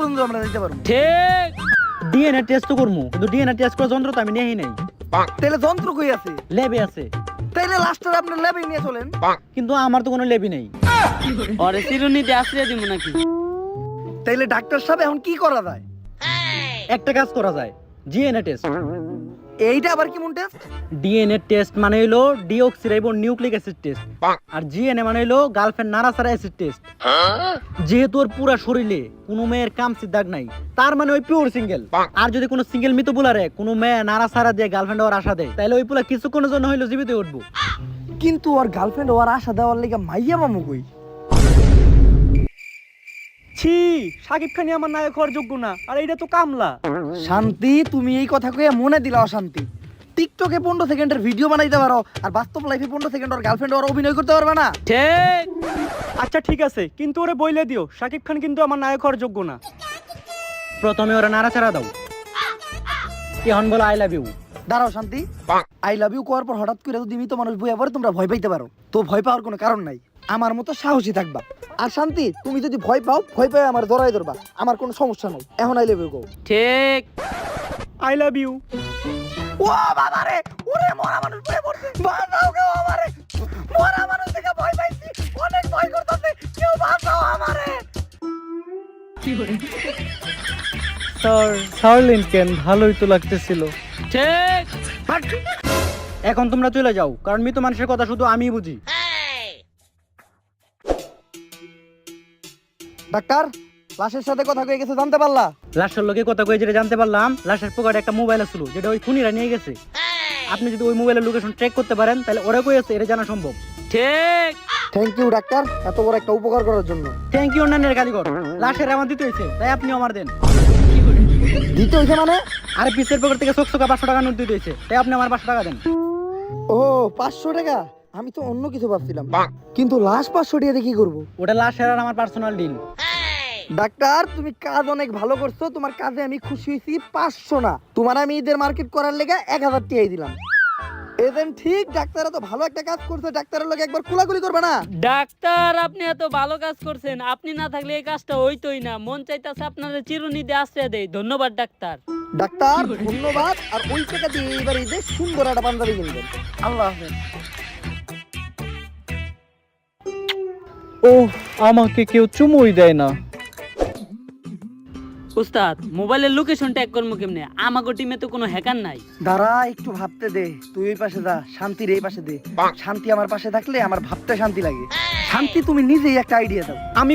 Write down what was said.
পর্যন্ত আমরা দিতে পারবো। ঠিক। ডিএনএ টেস্ট তো করবো, কিন্তু ডিএনএ টেস্ট করার যন্ত্র তো আমি নেই নাই। তাহলে যন্ত্র কই আছে? ল্যাবে আছে। তাইলে লাস্টার আপনার ল্যাবে নিয়ে চলেন। কিন্তু আমার তো কোনো ল্যাবই নেই। ওরে চিরুনিতে আশ্রয় দিব নাকি? তাইলে ডাক্তার সাহেব এখন কি করা যায়? একটা কাজ করা যায়, ডিএনএ টেস্ট। এইটা আবার কি টেস্ট? ডিএনএ টেস্ট মানে হলো ডিঅক্সিরাইবো নিউক্লিক অ্যাসিড টেস্ট, আর জিএনএ মানে হলো গার্লফ্রেন্ড নাড়াচাড়া অ্যাসিড টেস্ট। যেহেতু ওর পুরা শরীরে কোনো মেয়ের কামচির দাগ নাই, তার মানে ওই পিওর সিঙ্গেল। আর যদি কোনো সিঙ্গেল মৃত পুলারে কোনো মেয়ে নাড়াচাড়া দিয়ে গার্লফ্রেন্ড হওয়ার আশা দেয়, তাহলে ওই পুলা কিছুক্ষণের জন্য হইলো জীবিত উঠবো। কিন্তু ওর গার্লফ্রেন্ড ওর আশা দেওয়ার লেগে মাইয়া মামু কই? ছি, সাকিব খানই আমার নায়ক হওয়ার যোগ্য না, আর এইটা তো কামলা। শান্তি, তুমি এই কথা কইয়া মনে দিলা অশান্তি। টিকটকে 15 সেকেন্ডের ভিডিও বানাইতে পারো, আর বাস্তব লাইফে 15 সেকেন্ড ওর গার্লফ্রেন্ড ওর অভিনয় করতে পারবে না? ঠিক। আচ্ছা ঠিক আছে, কিন্তু ওরে বইলে দিও সাকিব খান কিন্তু আমার নায়ক হওয়ার যোগ্য না। প্রথমে ওরা নাড়াচাড়া দাও, এখন বলো আই লাভ ইউ। দাঁড়াও শান্তি, আই লাভ ইউ কোয়ার পর হঠাৎ করে যদি মৃত মানুষ বইয়া পড়ে তোমরা ভয় পাইতে পারো, তো ভয় পাওয়ার কোনো কারণ নাই। আমার মতো সাহসী থাকবা। আর শান্তি, তুমি যদি ভয় পাও, ভয় পাই আমার জড়াই ধরবা, আমার কোনো সমস্যা নাই। এখন আই লাভ ইউ কও। ঠিক। I love you. ও বাবা রে, ওরে মরা মানুষ বইয়া পড়ছে, বাঁচাও কেউ আমারে। মরা মানুষ থেকে ভয় পাইছি, অনেক ভয় করতেছে, কেউ বাঁচাও আমারে। স্যার, সারলেন কেন? ভালোই তো লাগতেছিল। ঠিক। এখন তোমরা চলে যাও, কারণ মৃত মানুষের কথা শুধু আমিই বুঝি। ডাক্তার, লাশের সাথে কথা কয়ে গেছে জানতে পারলা? লাশের লোকে কথা কয়ে যেটা জানতে পারলাম, লাশের পকেটে একটা মোবাইল ছিল, যেটা ওই খুনিরা নিয়ে গেছে। আপনি যদি ওই মোবাইলের লোকেশন ট্র্যাক করতে পারেন, তাহলে ওরা কই আছে এটা জানা সম্ভব। ঠিক। থ্যাংক ইউ ডাক্তার, এত বড় একটা উপকার করার জন্য। থ্যাংক ইউ অন্যান্যের কারিগর, লাশের আমার দিতে হয়েছে, তাই আপনি আমার দেন। দিতে হইছে মানে? আর পিসের পকেট থেকে চকচকা 500 টাকা নোট দিতে হয়েছে, তাই আপনি আমার 500 টাকা দেন। ও 500 টাকা? আমি তো অন্য কিছু ভাবছিলাম। কিন্তু লাশ 500 টাকা দিয়ে কি করবো? ওটা লাশের আর আমার পার্সোনাল ডিল। ডাক্তার, তুমি কাজ অনেক ভালো করছো, তোমার কাজে আমি খুশি হয়েছি। 500 না, তোমার আমি ঈদের মার্কেট করার লেগে 1000 টাকাই দিলাম। এজেন্ট ঠিক, ডাক্তার এত ভালো একটা কাজ করছে, ডাক্তারের লোক একবার কুলাকুলি করবে না? ডাক্তার, আপনি এত ভালো কাজ করছেন, আপনি না থাকলে এই কাজটা হইতোই না। মন চাইতাছে আপনাদের চিরুনিতে আশ্রয় দেই। ধন্যবাদ ডাক্তার। ডাক্তার ধন্যবাদ। আর ওই টাকা দিয়ে এবার ঈদে সুন্দর একটা পাঞ্জাবি কিনবেন। আল্লাহ হাফেজ। ও, আমাকে কেউ চুমুই দেয় না। উস্তাদ, মোবাইলের লোকেশন ট্যাগ করবো কেমনে? আমাগো টিমে তো কোনো হ্যাকার নাই। দাঁড়া, একটু ভাবতে দে। তুই ওই পাশে যা, শান্তির এই পাশে দে। শান্তি আমার পাশে থাকলে আমার ভাবতে শান্তি লাগে। শান্তি, তুমি নিজেই একটা আইডিয়া দাও। আমি